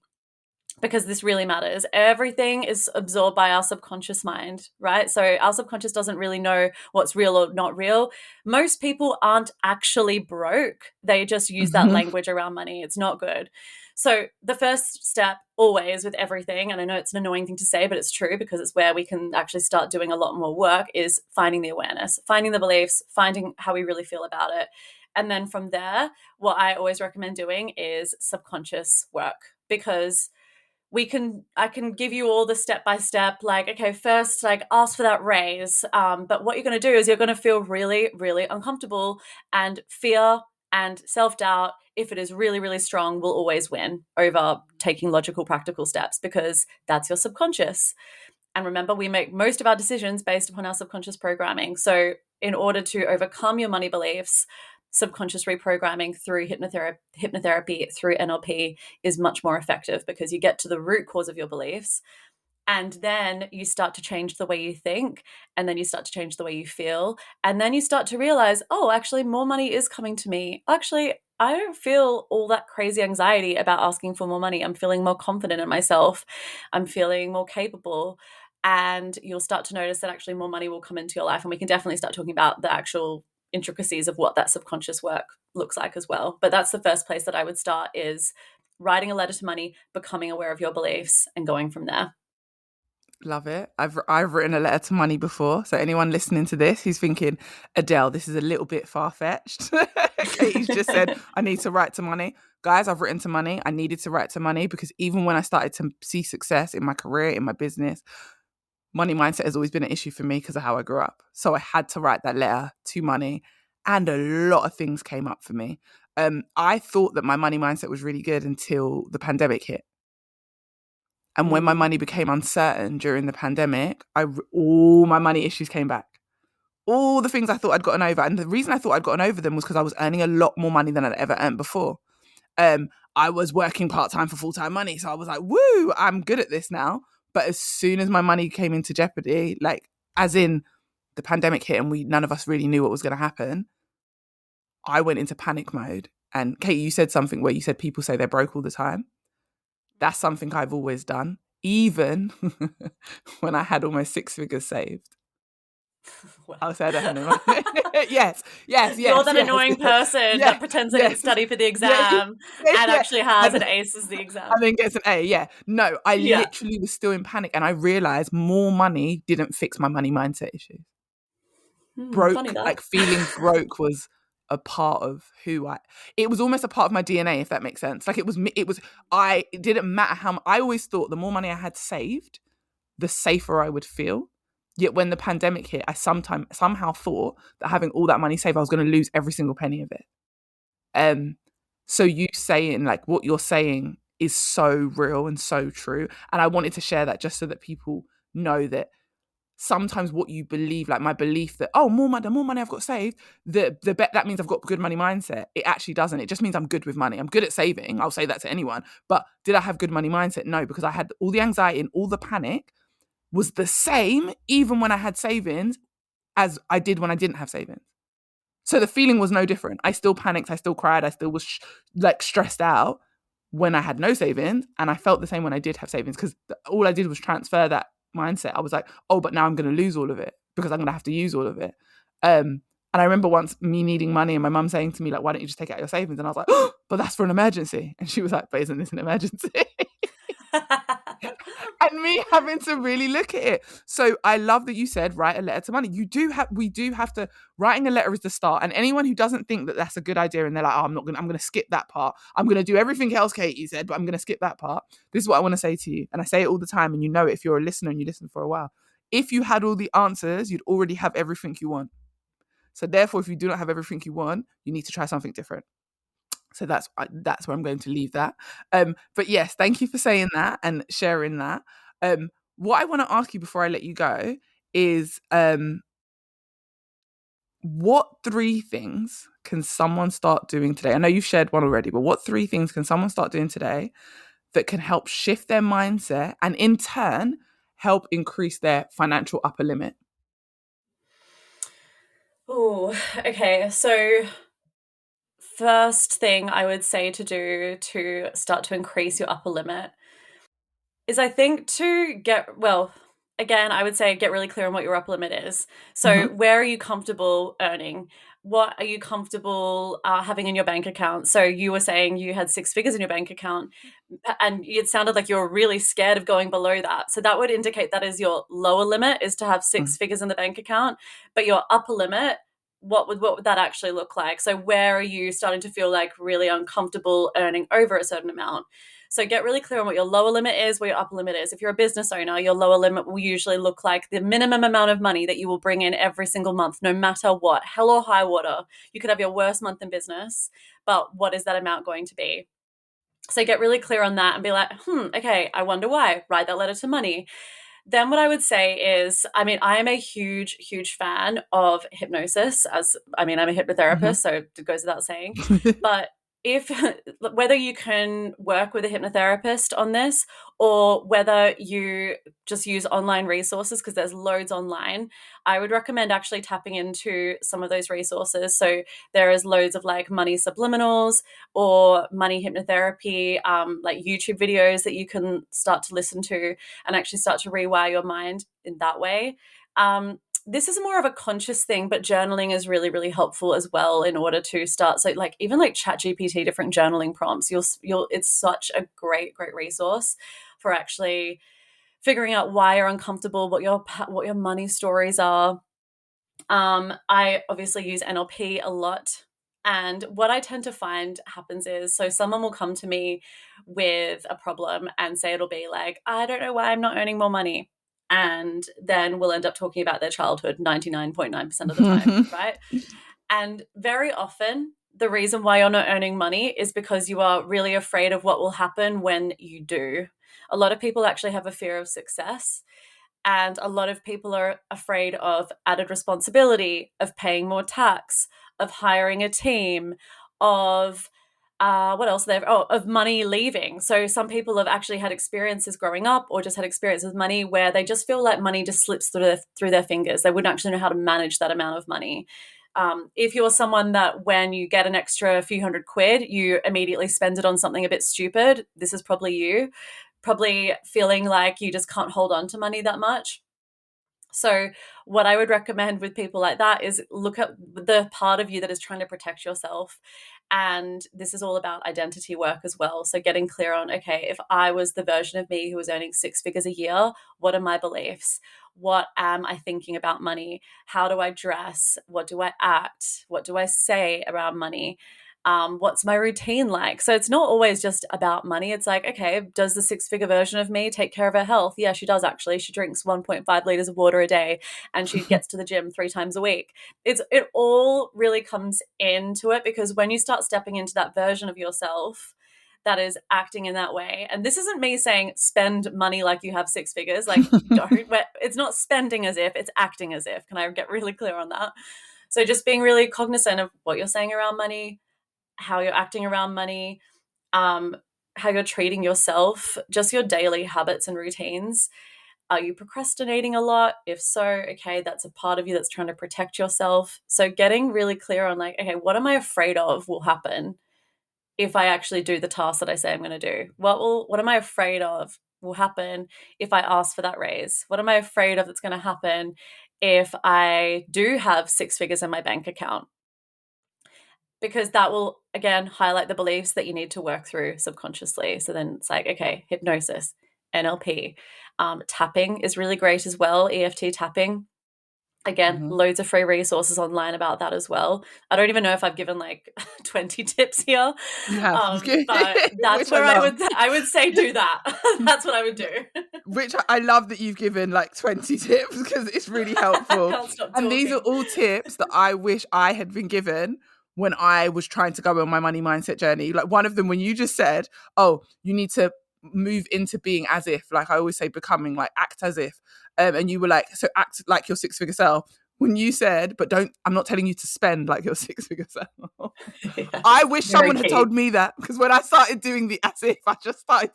because this really matters. Everything is absorbed by our subconscious mind, right? So our subconscious doesn't really know what's real or not real. Most people aren't actually broke. They just use that language around money. It's not good. So the first step always with everything, and I know it's an annoying thing to say, but it's true because it's where we can actually start doing a lot more work, is finding the awareness, finding the beliefs, finding how we really feel about it. And then from there, what I always recommend doing is subconscious work, because I can give you all the step-by-step, like, okay, first, like ask for that raise. But what you're going to do is you're going to feel really, really uncomfortable, and fear And self-doubt, if it is really, really strong, will always win over taking logical, practical steps, because that's your subconscious. And remember, we make most of our decisions based upon our subconscious programming. So in order to overcome your money beliefs, subconscious reprogramming through hypnotherapy, through NLP is much more effective, because you get to the root cause of your beliefs, and then you start to change the way you think, and then you start to change the way you feel. And then you start to realize, oh, actually, more money is coming to me. Actually, I don't feel all that crazy anxiety about asking for more money. I'm feeling more confident in myself. I'm feeling more capable. And you'll start to notice that actually more money will come into your life. And we can definitely start talking about the actual intricacies of what that subconscious work looks like as well. But that's the first place that I would start, is writing a letter to money, becoming aware of your beliefs, and going from there. Love it. I've written a letter to money before. So anyone listening to this who's thinking, Adele, this is a little bit far-fetched. Katie's just said, I need to write to money. Guys, I've written to money. I needed to write to money because even when I started to see success in my career, in my business, money mindset has always been an issue for me because of how I grew up. So I had to write that letter to money, and a lot of things came up for me. I thought that my money mindset was really good until the pandemic hit. And when my money became uncertain during the pandemic, all my money issues came back. All the things I thought I'd gotten over. And the reason I thought I'd gotten over them was because I was earning a lot more money than I'd ever earned before. I was working part-time for full-time money. So I was like, woo, I'm good at this now. But as soon as my money came into jeopardy, like as in the pandemic hit and none of us really knew what was going to happen, I went into panic mode. And Kate, you said something where you said people say they're broke all the time. That's something I've always done, even when I had almost 6 figures saved. Well. I'll say that. Yes. You're that annoying person that pretends they didn't study for the exam and actually has an ace as the exam. And then gets an A, yeah. No, I literally was still in panic, and I realised more money didn't fix my money mindset issues. Feeling broke was a part of it was almost a part of my DNA, if that makes sense. Like it didn't matter how I always thought the more money I had saved, the safer I would feel. Yet when the pandemic hit, I somehow thought that having all that money saved, I was going to lose every single penny of it. So you saying, like, what you're saying is so real and so true. And I wanted to share that just so that people know that sometimes what you believe, like my belief that, the more money I've got saved, that means I've got good money mindset. It actually doesn't. It just means I'm good with money. I'm good at saving. I'll say that to anyone. But did I have good money mindset? No, because I had all the anxiety and all the panic was the same even when I had savings as I did when I didn't have savings. So the feeling was no different. I still panicked. I still cried. I still was stressed out when I had no savings. And I felt the same when I did have savings, because all I did was transfer that mindset. I was like, but now I'm going to lose all of it because I'm going to have to use all of it. And I remember once me needing money and my mum saying to me, like, why don't you just take out your savings? And I was like, but that's for an emergency. And she was like, but isn't this an emergency? And me having to really look at it. So I love that you said write a letter to money. We do have to. Writing a letter is the start. And anyone who doesn't think that that's a good idea and they're like, I'm going to skip that part. I'm going to do everything else Katie said, but I'm going to skip that part. This is what I want to say to you. And I say it all the time, and you know it if you're a listener and you listen for a while. If you had all the answers, you'd already have everything you want. So therefore, if you do not have everything you want, you need to try something different. So that's where I'm going to leave that. But yes, thank you for saying that and sharing that. What I want to ask you before I let you go is, what 3 things can someone start doing today? I know you've shared one already, but what 3 things can someone start doing today that can help shift their mindset and in turn help increase their financial upper limit? Oh, okay. So first thing I would say to do to start to increase your upper limit is, I think, again, I would say get really clear on what your upper limit is. So where are you comfortable earning? What are you comfortable having in your bank account? So you were saying you had 6 figures in your bank account, and it sounded like you were really scared of going below that. So that would indicate that is your lower limit, is to have 6 figures in the bank account. But your upper limit, what would that actually look like? So where are you starting to feel like really uncomfortable earning over a certain amount? So get really clear on what your lower limit is, what your upper limit is. If you're a business owner, your lower limit will usually look like the minimum amount of money that you will bring in every single month, no matter what, hell or high water. You could have your worst month in business, but what is that amount going to be? So get really clear on that and be like, okay, I wonder why. Write that letter to money. Then what I would say is, I mean, I am a huge, huge fan of hypnosis. I'm a hypnotherapist, so it goes without saying. But if whether you can work with a hypnotherapist on this or whether you just use online resources, because there's loads online, I would recommend actually tapping into some of those resources. So there is loads of like money subliminals or money hypnotherapy, like YouTube videos that you can start to listen to and actually start to rewire your mind in that way. This is more of a conscious thing, but journaling is really, really helpful as well in order to start. So like even like ChatGPT, different journaling prompts, it's such a great, great resource for actually figuring out why you're uncomfortable, what your money stories are. I obviously use NLP a lot. And what I tend to find happens is, so someone will come to me with a problem and say it'll be like, I don't know why I'm not earning more money. And then we'll end up talking about their childhood 99.9% of the time, right? And very often, the reason why you're not earning money is because you are really afraid of what will happen when you do. A lot of people actually have a fear of success. And a lot of people are afraid of added responsibility, of paying more tax, of hiring a team, of what else? Of money leaving. So some people have actually had experiences growing up or just had experience with money where they just feel like money just slips through their fingers. They wouldn't actually know how to manage that amount of money. If you're someone that when you get an extra few £100, you immediately spend it on something a bit stupid, this is probably you. Probably feeling like you just can't hold on to money that much. So what I would recommend with people like that is look at the part of you that is trying to protect yourself. And this is all about identity work as well. So getting clear on, okay, if I was the version of me who was earning 6 figures a year, what are my beliefs? What am I thinking about money? How do I dress? What do I act? What do I say around money? What's my routine like? So it's not always just about money. It's like, okay, does the 6-figure version of me take care of her health? Yeah, she does actually. She drinks 1.5 liters of water a day and she gets to the gym 3 times a week. It all really comes into it because when you start stepping into that version of yourself that is acting in that way, and this isn't me saying spend money like you have 6 figures, like don't, it's not spending as if, it's acting as if. Can I get really clear on that? So just being really cognizant of what you're saying around money, how you're acting around money, how you're treating yourself, just your daily habits and routines. Are you procrastinating a lot? If so, okay, that's a part of you that's trying to protect yourself. So getting really clear on like, okay, what am I afraid of will happen if I actually do the task that I say I'm going to do? What am I afraid of will happen if I ask for that raise? What am I afraid of that's going to happen if I do have 6 figures in my bank account? Because that will, again, highlight the beliefs that you need to work through subconsciously. So then it's like, okay, hypnosis, NLP. Tapping is really great as well, EFT tapping. Again, loads of free resources online about that as well. I don't even know if I've given like 20 tips here. But that's where I would say do that. That's what I would do. Which I love that you've given like 20 tips because it's really helpful. Can't stop and these are all tips that I wish I had been given when I was trying to go on my money mindset journey. Like one of them, when you just said, oh, you need to move into being as if, like I always say, becoming, like act as if. And you were like, so act like your 6-figure self. When you said, but I'm not telling you to spend like your 6-figure self. Yes, I wish someone had told me that, because when I started doing the as if, I just started,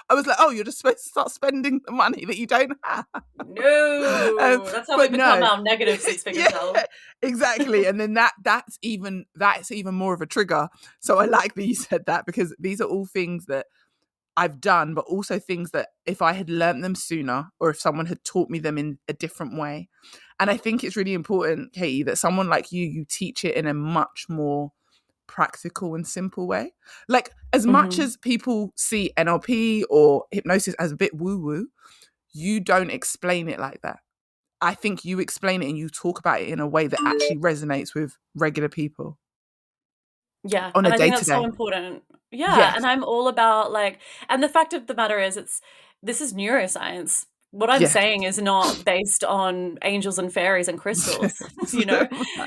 I was like, oh, you're just supposed to start spending the money that you don't have. No, that's how we become our negative 6-figure self. Exactly. And then that's even more of a trigger. So I like that you said that, because these are all things that I've done, but also things that if I had learned them sooner, or if someone had taught me them in a different way. And I think it's really important, Katie, that someone like you teach it in a much more practical and simple way. Like as much as people see NLP or hypnosis as a bit woo-woo, you don't explain it like that. I think you explain it and you talk about it in a way that actually resonates with regular people. Yeah. on And a I think that's so day-to-day. important. Yeah. Yes. And I'm all about and the fact of the matter is this is neuroscience. What I'm Yes. saying is not based on angels and fairies and crystals,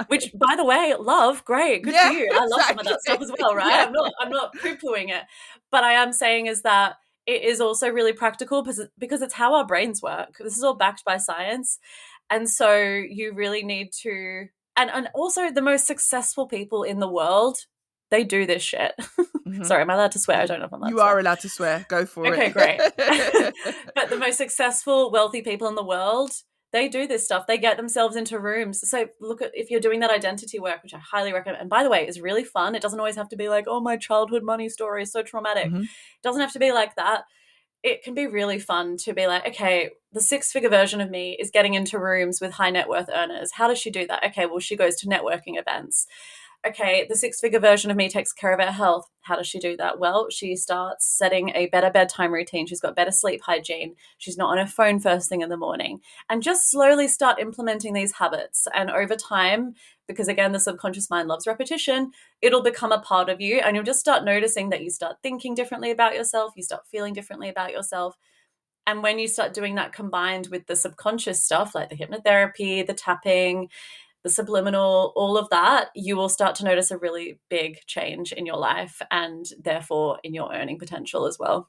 which, by the way, love, great, good for you. I love some of that stuff as well, right? Yeah. I'm not poo-pooing it. But I am saying is that it is also really practical because it's how our brains work. This is all backed by science. And so you really need to, and also the most successful people in the world, they do this shit. Sorry, am I allowed to swear? I don't know if I'm allowed to swear. You are allowed to swear. Go for it. Okay, great. But the most successful, wealthy people in the world, they do this stuff. They get themselves into rooms. So look at, if you're doing that identity work, which I highly recommend. And by the way, it's really fun. It doesn't always have to be like, oh, my childhood money story is so traumatic. It doesn't have to be like that. It can be really fun to be like, okay, the 6-figure version of me is getting into rooms with high net worth earners. How does she do that? Okay, well, she goes to networking events. Okay, the 6-figure version of me takes care of her health. How does she do that? Well, she starts setting a better bedtime routine. She's got better sleep hygiene. She's not on her phone first thing in the morning. And just slowly start implementing these habits. And over time, because again, the subconscious mind loves repetition, it'll become a part of you. And you'll just start noticing that you start thinking differently about yourself. You start feeling differently about yourself. And when you start doing that combined with the subconscious stuff, like the hypnotherapy, the tapping, the subliminal, all of that, you will start to notice a really big change in your life and therefore in your earning potential as well.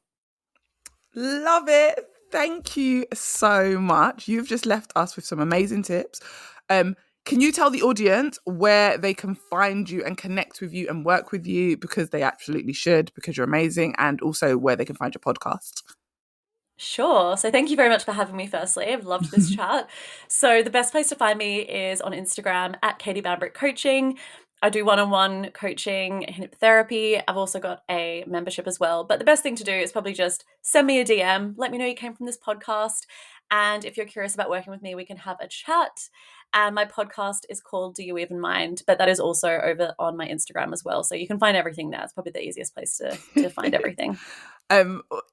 Love it. Thank you so much. You've just left us with some amazing tips. Can you tell the audience where they can find you and connect with you and work with you? Because they absolutely should, because you're amazing, and also where they can find your podcast. Sure. So thank you very much for having me, firstly. I've loved this chat. So the best place to find me is on Instagram at Katie Bambrick Coaching. I do one-on-one coaching, hypnotherapy. I've also got a membership as well. But the best thing to do is probably just send me a DM. Let me know you came from this podcast. And if you're curious about working with me, we can have a chat. And my podcast is called Do You Even Mind? But that is also over on my Instagram as well. So you can find everything there. It's probably the easiest place to find everything.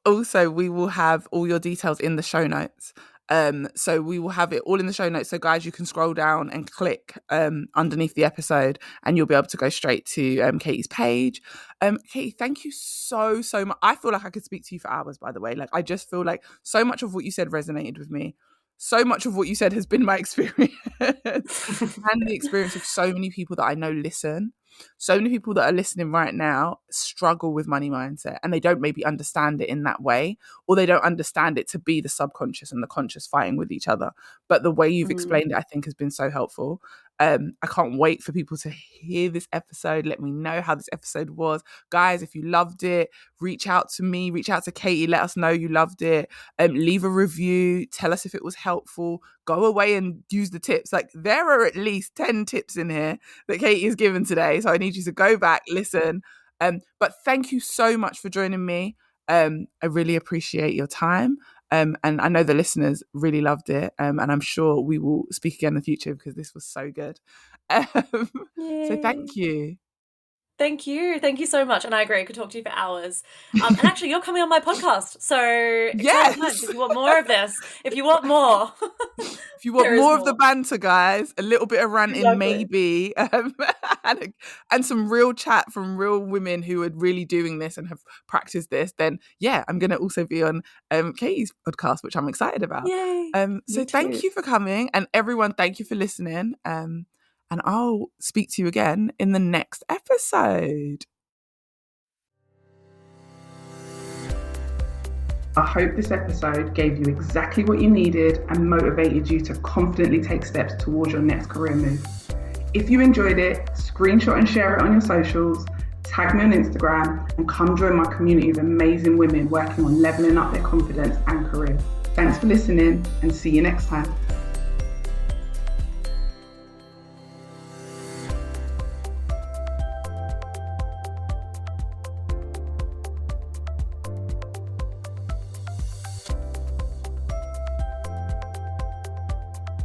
Also, we will have all your details in the show notes. So we will have it all in the show notes. So guys, you can scroll down and click underneath the episode and you'll be able to go straight to Katie's page. Katie, thank you so much. I feel like I could speak to you for hours, by the way. Like, I just feel like so much of what you said resonated with me. So much of what you said has been my experience and the experience of so many people that I know listen. So many people that are listening right now struggle with money mindset, and they don't maybe understand it in that way, or they don't understand it to be the subconscious and the conscious fighting with each other. But the way you've explained it, I think, has been so helpful. I can't wait for people to hear this episode. Let me know how this episode was. Guys, if you loved it, reach out to me, reach out to Katie, let us know you loved it. Leave a review, tell us if it was helpful. Go away and use the tips. Like, there are at least 10 tips in here that Katie has given today. So I need you to go back, listen. But thank you so much for joining me. I really appreciate your time. And I know the listeners really loved it. And I'm sure we will speak again in the future because this was so good. So thank you. Thank you. Thank you so much. And I agree, I could talk to you for hours. And actually, you're coming on my podcast. So yes, if you want more of this, if you want more. If you want more of the banter, guys, a little bit of ranting maybe, and some real chat from real women who are really doing this and have practiced this, then yeah, I'm going to also be on Katie's podcast, which I'm excited about. Yay. So thank you for coming, and everyone, thank you for listening. And I'll speak to you again in the next episode. I hope this episode gave you exactly what you needed and motivated you to confidently take steps towards your next career move. If you enjoyed it, screenshot and share it on your socials, tag me on Instagram, and come join my community of amazing women working on leveling up their confidence and career. Thanks for listening, and see you next time.